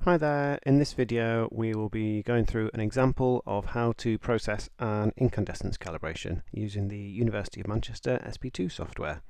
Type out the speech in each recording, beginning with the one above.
Hi there, in this video we will be going through an example of how to process an incandescence calibration using the University of Manchester SP2 software.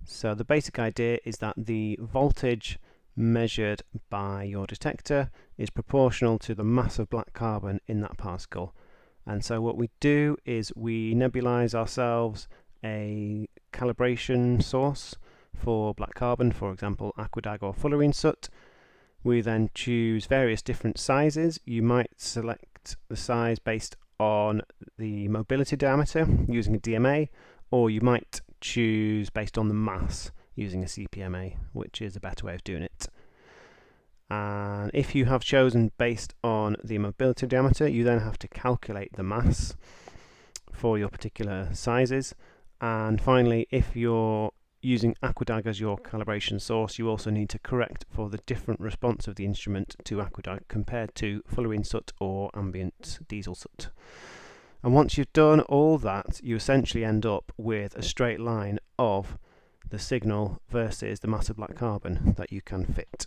So the basic idea is that the voltage measured by your detector is proportional to the mass of black carbon in that particle. And so what we do is we nebulize ourselves a calibration source for black carbon, for example Aquadag or fullerene soot. We then choose various different sizes. You might select the size based on the mobility diameter using a DMA, or you might choose based on the mass using a CPMA, which is a better way of doing it. And if you have chosen based on the mobility diameter, you then have to calculate the mass for your particular sizes. And finally, if you're using Aquadag as your calibration source, you also need to correct for the different response of the instrument to Aquadag compared to fullerene soot or ambient diesel soot. And once you've done all that, you essentially end up with a straight line of the signal versus the mass of black carbon that you can fit.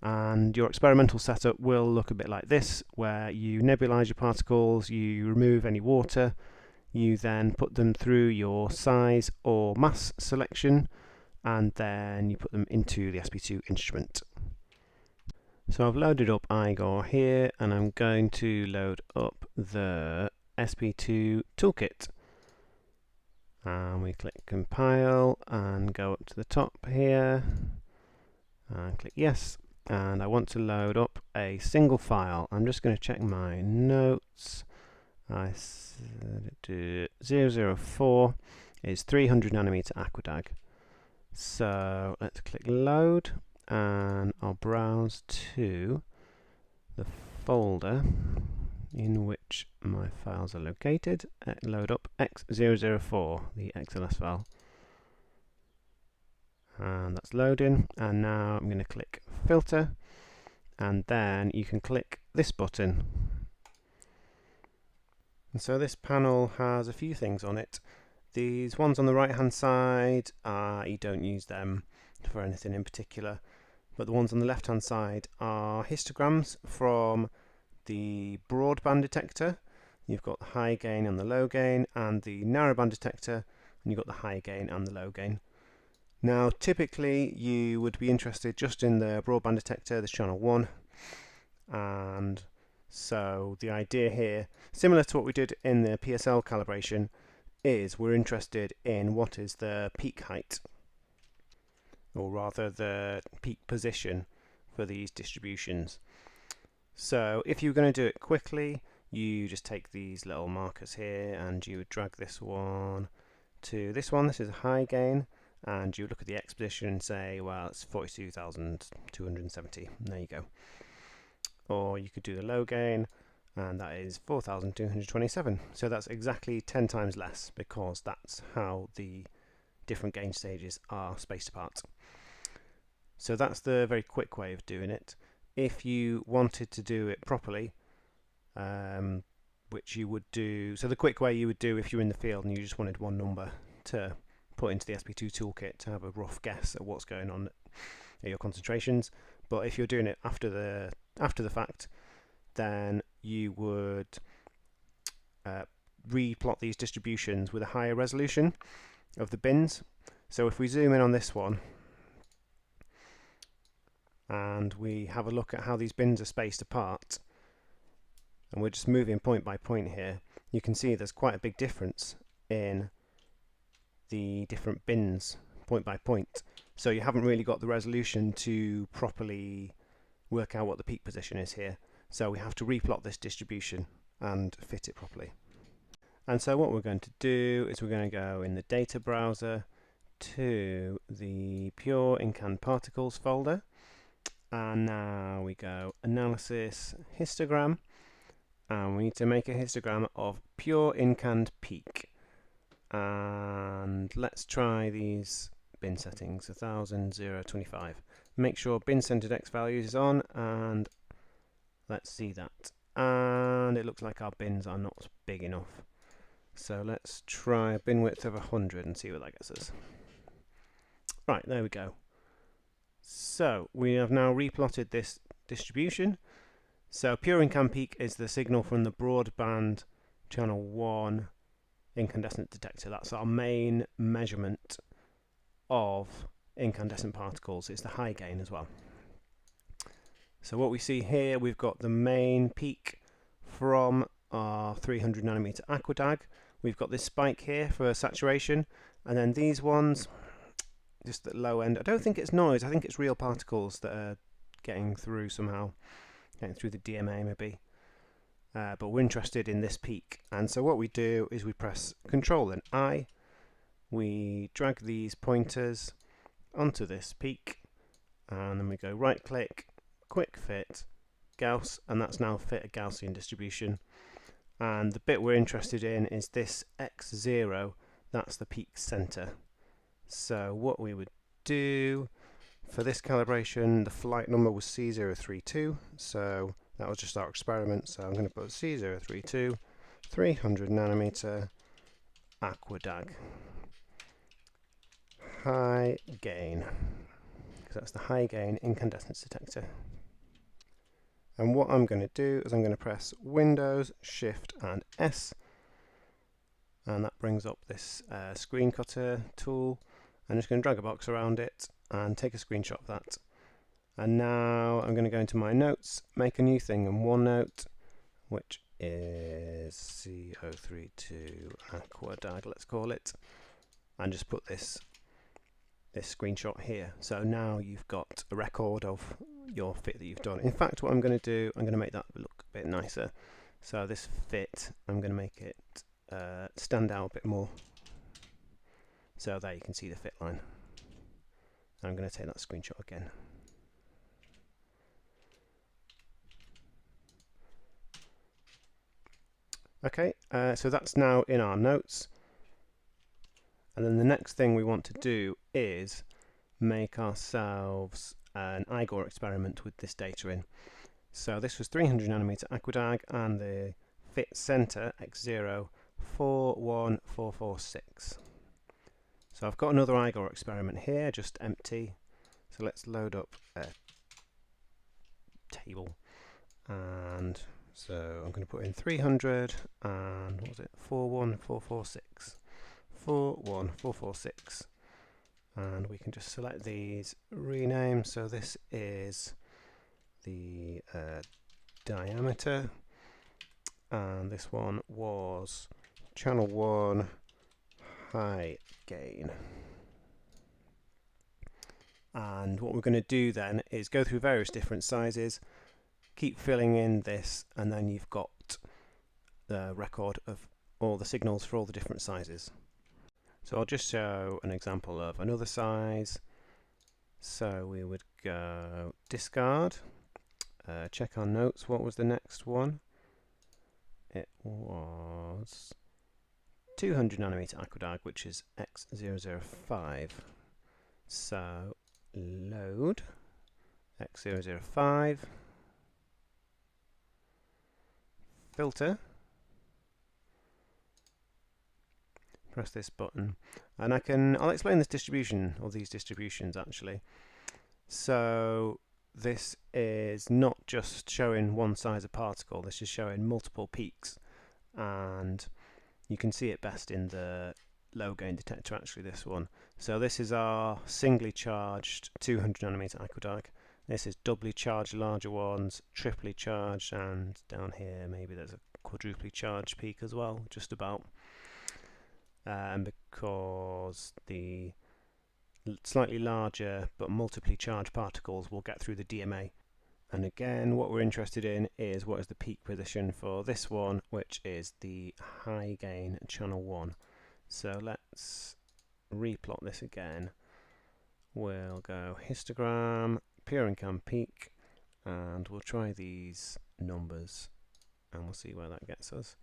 And your experimental setup will look a bit like this, where you nebulize your particles, you remove any water, you then put them through your size or mass selection, and then you put them into the SP2 instrument. So I've loaded up IGOR here, and I'm going to load up the SP2 toolkit. And we click compile and go up to the top here and click yes. And I want to load up a single file. I'm just going to check my notes. I said 004 is 300 nanometer Aquadag. So let's click load, and I'll browse to the folder in which my files are located. Load up X004, the XLS file. And that's loading, and now I'm going to click filter, and then you can click this button. And so this panel has a few things on it. These ones on the right hand side, you don't use them for anything in particular, but the ones on the left hand side are histograms from the broadband detector. You've got the high gain and the low gain, and the narrowband detector, and you've got the high gain and the low gain. Now typically you would be interested just in the broadband detector, this channel 1, and so the idea here, similar to what we did in the PSL calibration, is we're interested in what is the peak height, or rather the peak position for these distributions. So if you're going to do it quickly, you just take these little markers here and you would drag this one to this one. This is a high gain, and you look at the X position and say, well, it's 42,270. There you go. Or you could do the low gain, and that is 4,227. So that's exactly 10 times less, because that's how the different gain stages are spaced apart. So that's the very quick way of doing it. If you wanted to do it properly, which you would do, so the quick way you would do if you're in the field and you just wanted one number to put into the SP2 toolkit to have a rough guess at what's going on at your concentrations. But if you're doing it after the fact, then you would replot these distributions with a higher resolution of the bins. So if we zoom in on this one and we have a look at how these bins are spaced apart, and we're just moving point by point here, you can see there's quite a big difference in the different bins point by point. So you haven't really got the resolution to properly work out what the peak position is here. So we have to replot this distribution and fit it properly. And so what we're going to do is we're going to go in the data browser to the pure incand particles folder, and now we go analysis histogram, and we need to make a histogram of pure incand peak. And let's try these bin settings, 1000, 0, 25. Make sure bin centered X values is on, and let's see that. And it looks like our bins are not big enough. So let's try a bin width of 100 and see what that gets us. Right, there we go. So we have now replotted this distribution. So pure incand peak is the signal from the broadband channel 1 incandescent detector. That's our main measurement of incandescent particles. It's the high gain as well. So what we see here, we've got the main peak from our 300 nanometer Aquadag. We've got this spike here for saturation, and then these ones just at low end. I don't think it's noise, I think it's real particles that are getting through somehow, getting through the DMA maybe. But we're interested in this peak, and so what we do is we press Control and I, we drag these pointers onto this peak, and then we go right click, quick fit, Gauss, and that's now fit a Gaussian distribution. And the bit we're interested in is this X0, that's the peak center. So what we would do for this calibration, the flight number was C032, so that was just our experiment. So I'm going to put C032, 300 nanometer Aquadag, high gain, because that's the high gain incandescence detector. And what I'm going to do is I'm going to press Windows, Shift and S, and that brings up this screen cutter tool. I'm just going to drag a box around it and take a screenshot of that. And now I'm going to go into my notes, make a new thing in OneNote, which is C032 Aquadag, let's call it, and just put this screenshot here. So now you've got a record of your fit that you've done. In fact, what I'm going to do, I'm going to make that look a bit nicer. So this fit, I'm going to make it stand out a bit more. So there you can see the fit line. I'm going to take that screenshot again. Okay, so that's now in our notes. And then the next thing we want to do is make ourselves an Igor experiment with this data in. So this was 300 nanometer Aquadag and the fit center X0 41446. So I've got another Igor experiment here, just empty. So let's load up a table. And so I'm going to put in 300 and what was it? 41446. 41446. And we can just select these, rename. So this is the diameter, and this one was channel 1 high gain. And what we're going to do then is go through various different sizes, keep filling in this, and then you've got the record of all the signals for all the different sizes. So I'll just show an example of another size. So we would go discard, check our notes. What was the next one? It was 200 nanometer Aquadag, which is X005. So load X005, filter, press this button, and I'll explain this distribution, or these distributions actually. So this is not just showing one size of particle, this is showing multiple peaks, and you can see it best in the low gain detector actually, this one. So this is our singly charged 200 nanometer Aquadag. This is doubly charged larger ones, triply charged, and down here maybe there's a quadruply charged peak as well, just about. And because the slightly larger but multiply charged particles will get through the DMA. And again, what we're interested in is what is the peak position for this one, which is the high gain channel 1. So let's replot this again. We'll go histogram, pure incand peak, and we'll try these numbers and we'll see where that gets us.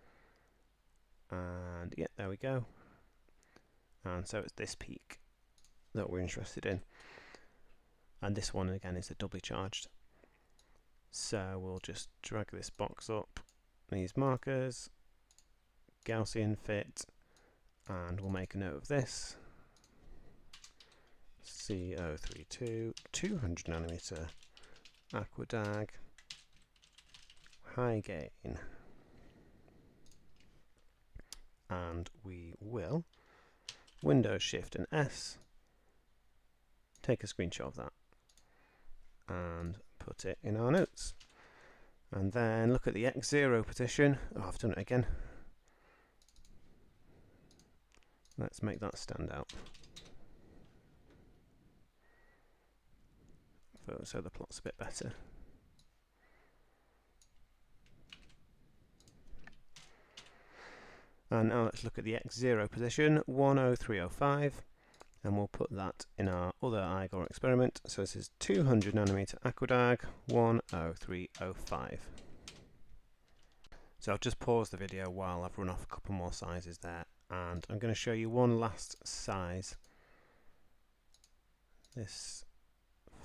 And yeah, there we go. And so it's this peak that we're interested in. And this one again is the doubly charged. So we'll just drag this box up, these markers, Gaussian fit, and we'll make a note of this. C032, 200 nanometer Aquadag high gain, and we will Windows Shift and S, take a screenshot of that and put it in our notes. And then look at the X0 position. Oh, I've done it again. Let's make that stand out, so the plot's a bit better. And now let's look at the X0 position, 10305, and we'll put that in our other Igor experiment. So this is 200 nanometer Aquadag 10305. So I'll just pause the video while I've run off a couple more sizes there, and I'm going to show you one last size. This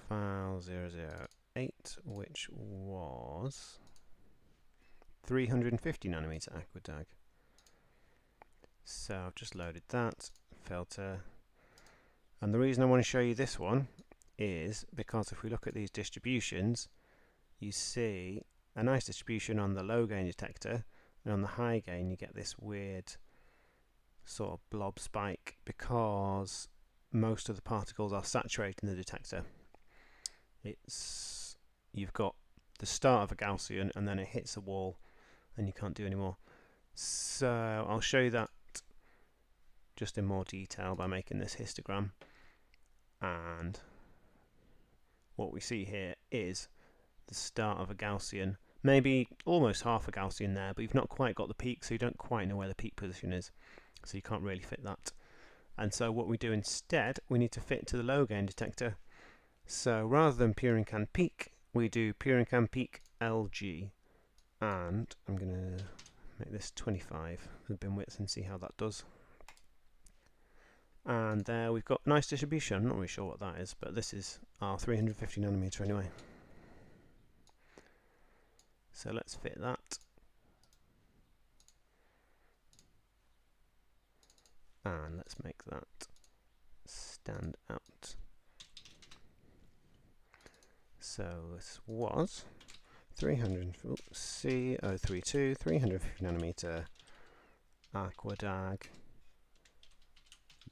file 008, which was 350 nanometer Aquadag. So I've just loaded that, filter, and the reason I want to show you this one is because if we look at these distributions, you see a nice distribution on the low gain detector, and on the high gain you get this weird sort of blob spike because most of the particles are saturating the detector. You've got the start of a Gaussian and then it hits a wall and you can't do any more. So I'll show you that just in more detail by making this histogram, and what we see here is the start of a Gaussian, maybe almost half a Gaussian there, but you've not quite got the peak, so you don't quite know where the peak position is, so you can't really fit that. And so what we do instead, we need to fit to the low gain detector. So rather than Purincan peak, we do Purincan peak LG, and I'm going to make this 25 for the bin width and see how that does. And there we've got a nice distribution. I'm not really sure what that is, but this is our 350 nanometer anyway. So let's fit that. And let's make that stand out. So this was C032, 350 nanometer Aquadag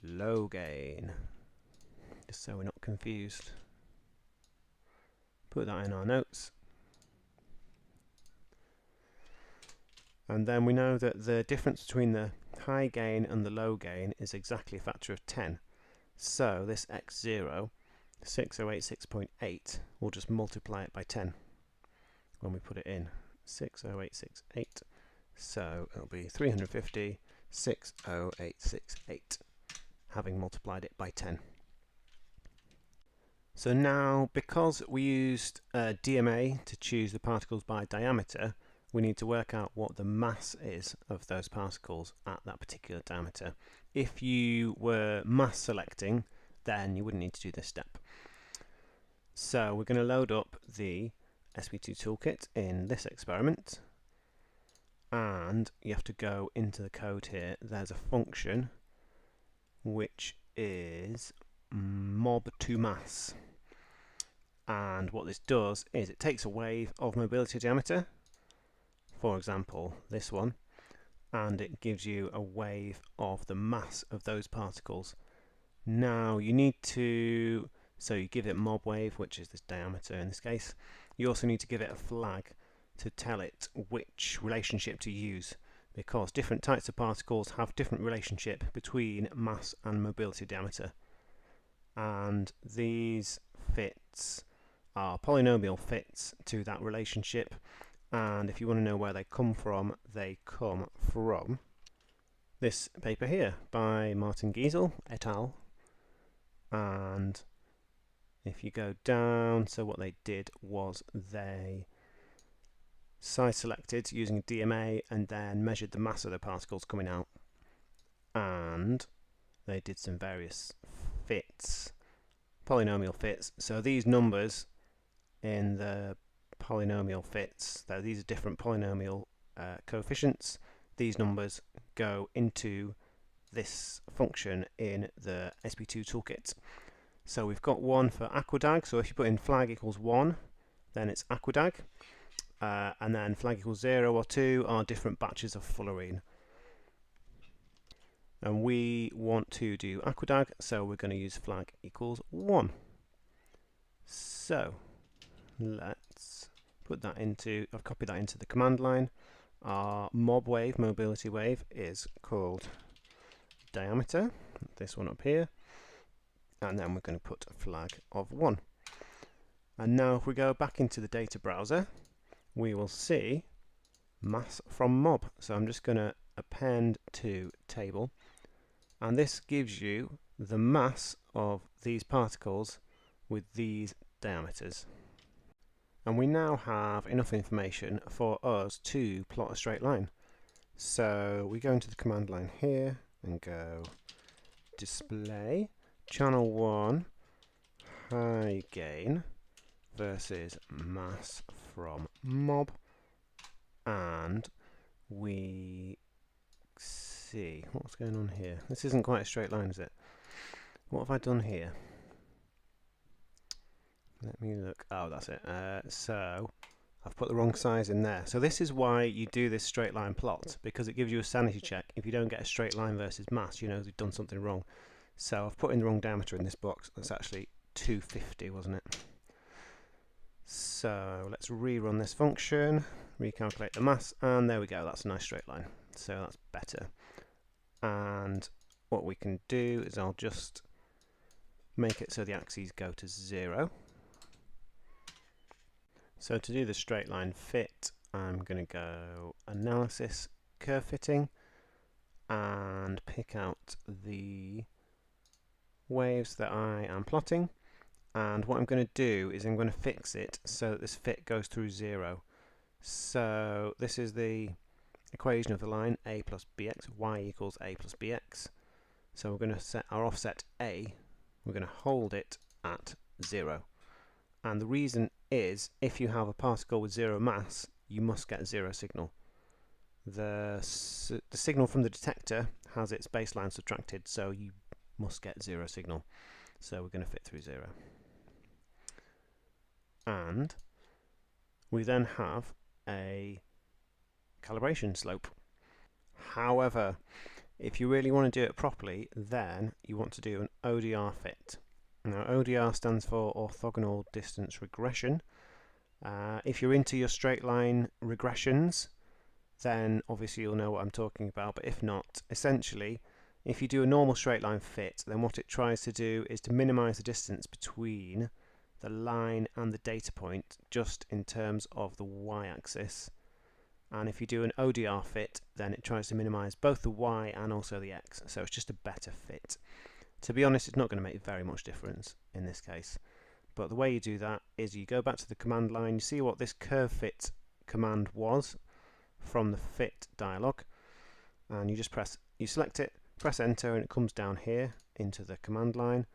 low gain, just so we're not confused. Put that in our notes, and then we know that the difference between the high gain and the low gain is exactly a factor of 10. So this X0, 6086.8, we'll just multiply it by 10 when we put it in. 60868, so it'll be 350 60868, having multiplied it by 10. So now, because we used DMA to choose the particles by diameter, we need to work out what the mass is of those particles at that particular diameter. If you were mass selecting, then you wouldn't need to do this step. So we're going to load up the SP2 toolkit in this experiment, and you have to go into the code here. There's a function which is mob2mass, and what this does is it takes a wave of mobility diameter, for example this one, and it gives you a wave of the mass of those particles. Now you need to, so you give it mob wave, which is this diameter in this case. You also need to give it a flag to tell it which relationship to use, because different types of particles have different relationship between mass and mobility diameter, and these fits are polynomial fits to that relationship. And if you want to know where they come from this paper here by Martin Giesel et al. And if you go down, so what they did was they size selected using DMA and then measured the mass of the particles coming out, and they did some various fits, polynomial fits. So these numbers in the polynomial fits, these are different polynomial coefficients. These numbers go into this function in the SP2 toolkit. So we've got one for Aquadag, so if you put in flag equals 1, then it's Aquadag, and then flag equals 0 or 2 are different batches of fullerene. And we want to do Aquadag, so we're going to use flag equals 1. So let's put that into, I've copied that into the command line. Our mob wave, mobility wave, is called diameter, this one up here, and then we're going to put a flag of 1. And now if we go back into the data browser, we will see mass from mob. So I'm just going to append to table, and this gives you the mass of these particles with these diameters. And we now have enough information for us to plot a straight line. So we go into the command line here and go display channel 1 high gain versus mass from mob, and we see what's going on here. This isn't quite a straight line, is it? What have I done here? Let me look. Oh, that's it. So I've put the wrong size in there. So this is why you do this straight line plot, because it gives you a sanity check. If you don't get a straight line versus mass, you know you've done something wrong. So I've put in the wrong diameter in this box. That's actually 250, wasn't it? So let's rerun this function, recalculate the mass, and there we go. That's a nice straight line. So that's better. And what we can do is I'll just make it so the axes go to 0. So to do the straight line fit, I'm going to go analysis, curve fitting, and pick out the waves that I am plotting. And what I'm going to do is I'm going to fix it so that this fit goes through 0. So this is the equation of the line a plus bx, y equals a plus bx. So we're going to set our offset a, we're going to hold it at 0. And the reason is, if you have a particle with 0 mass, you must get 0 signal. The signal from the detector has its baseline subtracted, so you must get 0 signal. So we're going to fit through 0. And we then have a calibration slope. However, if you really want to do it properly, then you want to do an ODR fit. Now, ODR stands for orthogonal distance regression. If you're into your straight line regressions, then obviously you'll know what I'm talking about, but if not, essentially, if you do a normal straight line fit, then what it tries to do is to minimize the distance between the line and the data point just in terms of the y-axis. And if you do an ODR fit, then it tries to minimize both the y and also the x, so it's just a better fit. To be honest, it's not going to make very much difference in this case, but the way you do that is you go back to the command line, you see what this curve fit command was from the fit dialog, and you select it, press enter, and it comes down here into the command line,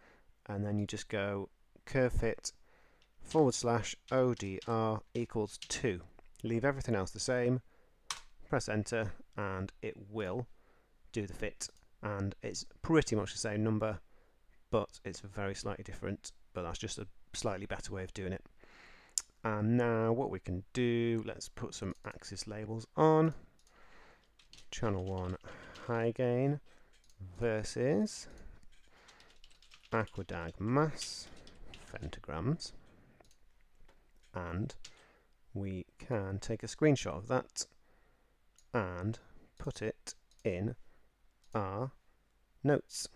and then you just go curve fit / ODR equals 2. Leave everything else the same, press enter, and it will do the fit. And it's pretty much the same number, but it's very slightly different, but that's just a slightly better way of doing it. And now what we can do, let's put some axis labels on. Channel 1 high gain versus Aquadag mass, femtograms, and we can take a screenshot of that and put it in our notes.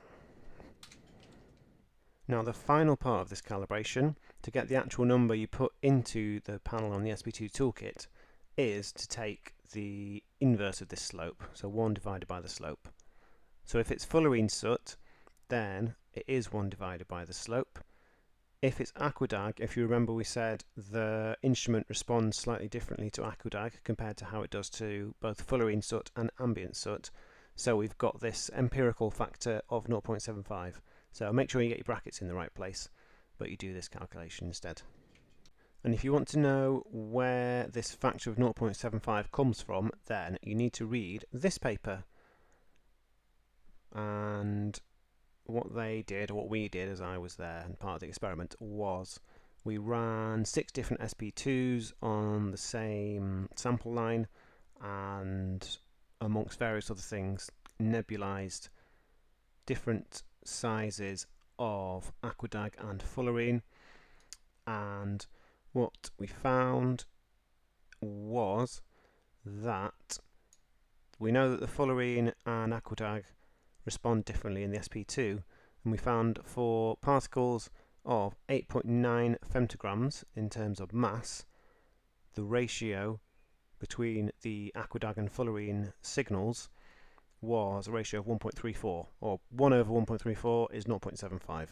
Now the final part of this calibration, to get the actual number you put into the panel on the SP2 toolkit, is to take the inverse of this slope, so 1 divided by the slope. So if it's fullerene soot, then it is 1 divided by the slope. If it's Aquadag, if you remember we said the instrument responds slightly differently to Aquadag compared to how it does to both fullerene soot and ambient soot. So we've got this empirical factor of 0.75. So make sure you get your brackets in the right place, but you do this calculation instead. And if you want to know where this factor of 0.75 comes from, then you need to read this paper. And what they did, or what we did as I was there and part of the experiment, was We ran 6 different SP2s on the same sample line, and amongst various other things nebulized different sizes of Aquadag and fullerene. And what we found was that we know that the fullerene and Aquadag respond differently in the SP2, and we found for particles of 8.9 femtograms in terms of mass, the ratio between the Aquadag and fullerene signals was a ratio of 1.34, or 1 over 1.34 is 0.75.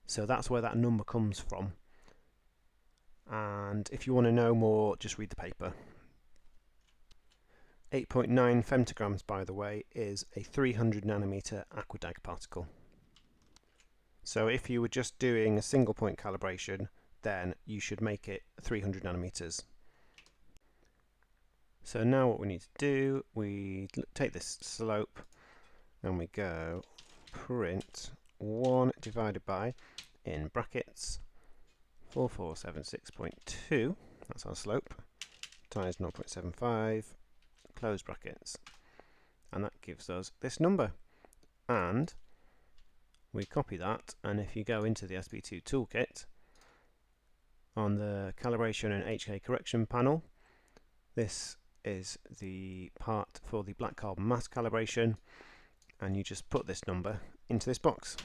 So that's where that number comes from. And if you want to know more, just read the paper. 8.9 femtograms, by the way, is a 300 nanometer Aquadag particle. So if you were just doing a single point calibration, then you should make it 300 nanometers. So now what we need to do, we take this slope and we go print 1 divided by, in brackets, 4476.2, that's our slope, times 0.75, close brackets, and that gives us this number. And we copy that, and if you go into the SP2 toolkit, on the calibration and HK correction panel, this is the part for the black carbon mass calibration, and you just put this number into this box.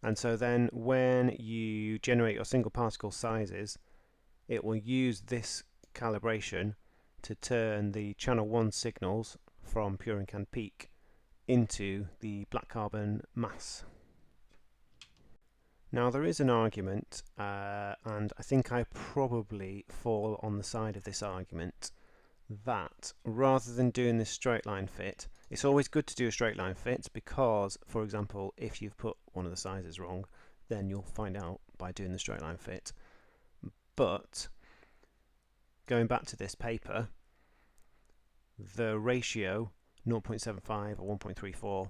And so then when you generate your single particle sizes, it will use this calibration to turn the channel 1 signals from pure and canned peak into the black carbon mass. Now there is an argument, and I think I probably fall on the side of this argument, that rather than doing this straight line fit, it's always good to do a straight line fit, because, for example, if you've put one of the sizes wrong, then you'll find out by doing the straight line fit. But going back to this paper, the ratio 0.75 or 1.34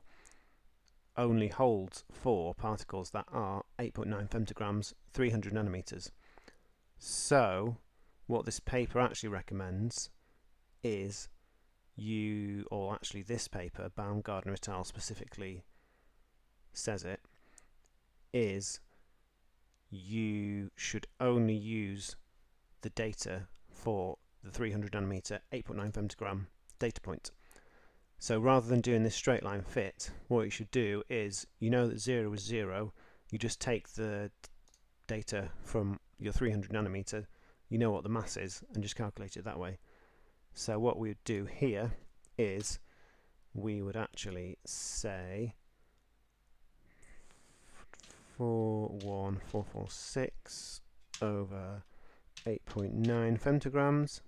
only holds for particles that are 8.9 femtograms, 300 nanometers. So what this paper actually recommends is this paper, Baumgartner et al. Specifically says it, is you should only use the data for the 300 nanometer 8.9 femtogram data point. So rather than doing this straight line fit, what you should do is, you know that 0 is 0, you just take the data from your 300 nanometer, you know what the mass is, and just calculate it that way. So what we would do here is we would actually say 41446 over 8.9 femtograms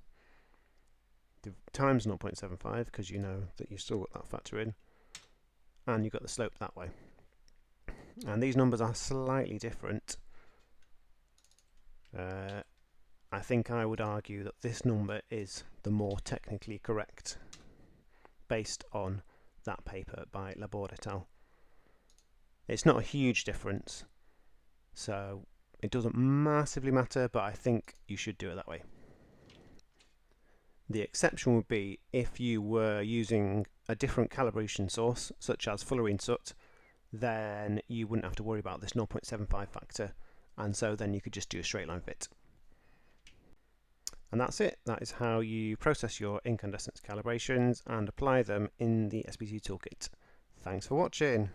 times 0.75, because you know that you still got that factor in, and you got the slope that way. And these numbers are slightly different. I think I would argue that this number is the more technically correct, based on that paper by Laborde et al. It's not a huge difference, so it doesn't massively matter, but I think you should do it that way. The exception would be if you were using a different calibration source, such as fullerene soot, then you wouldn't have to worry about this 0.75 factor, and so then you could just do a straight line fit. And that's it. That is how you process your incandescence calibrations and apply them in the SP2 toolkit. Thanks for watching.